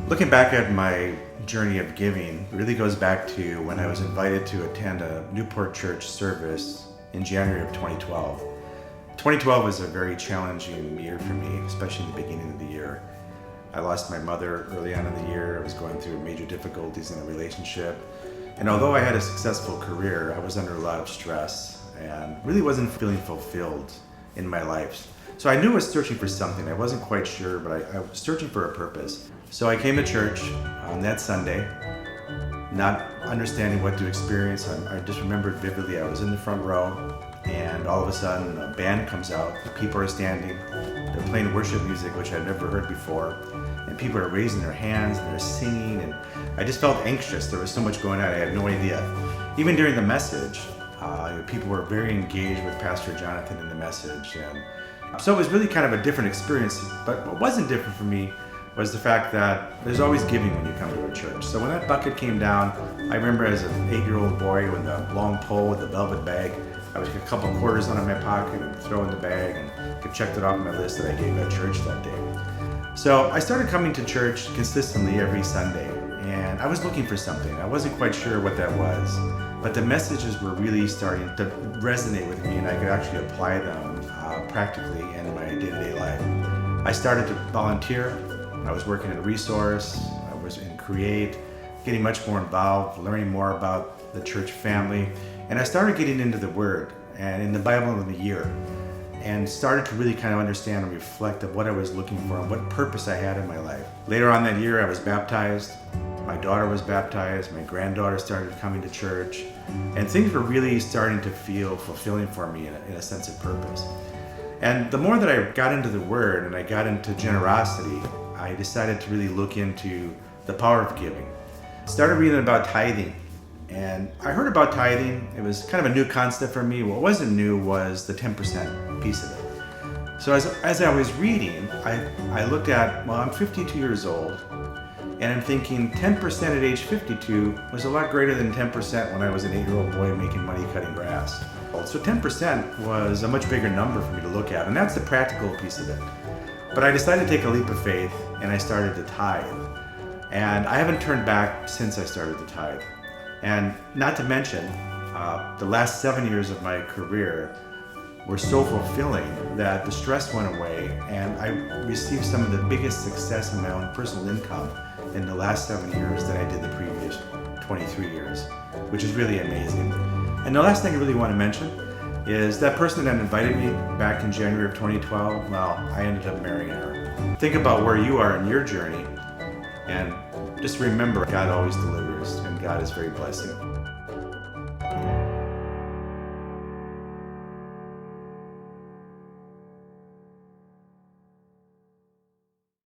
Looking back at my journey of giving really goes back to when I was invited to attend a Newport church service in January of 2012. 2012 was a very challenging year for me, especially in the beginning of the year. I lost my mother early on in the year. I was going through major difficulties in a relationship. And although I had a successful career, I was under a lot of stress and really wasn't feeling fulfilled in my life. So I knew I was searching for something. I wasn't quite sure, but I was searching for a purpose. So I came to church on that Sunday, not understanding what to experience. I just remembered vividly I was in the front row, and all of a sudden a band comes out. The people are standing, they're playing worship music, which I'd never heard before, and people are raising their hands and they're singing, and I just felt anxious. There was so much going on, I had no idea. Even during the message, people were very engaged with Pastor Jonathan in the message, and so it was really kind of a different experience. But what wasn't different for me was the fact that there's always giving when you come to a church. So when that bucket came down, I remember as an 8-year-old boy with a long pole with a velvet bag, I would take a couple quarters out of my pocket and throw in the bag and could check it off my list that I gave at church that day. So I started coming to church consistently every Sunday, and I was looking for something. I wasn't quite sure what that was, but the messages were really starting to resonate with me, and I could actually apply them practically in my day-to-day life. I started to volunteer. I was working in a resource. I was in Create, getting much more involved, learning more about the church family, and I started getting into the Word and in the Bible in the year, and started to really kind of understand and reflect of what I was looking for and what purpose I had in my life. Later on that year, I was baptized. My daughter was baptized. My granddaughter started coming to church, and things were really starting to feel fulfilling for me in a sense of purpose. And the more that I got into the Word and I got into generosity, I decided to really look into the power of giving. Started reading about tithing, and I heard about tithing. It was kind of a new concept for me. What wasn't new was the 10% piece of it. So as I was reading, I looked at, well, I'm 52 years old, and I'm thinking 10% at age 52 was a lot greater than 10% when I was an 8-year-old boy making money cutting grass. So 10% was a much bigger number for me to look at, and that's the practical piece of it. But I decided to take a leap of faith, and I started to tithe. And I haven't turned back since I started to tithe. And not to mention, the last 7 years of my career were so fulfilling that the stress went away, and I received some of the biggest success in my own personal income in the last 7 years than I did the previous 23 years, which is really amazing. And the last thing I really want to mention is that person that invited me back in January of 2012, well, I ended up marrying her. Think about where you are in your journey, and just remember, God always delivers, and God is very blessing.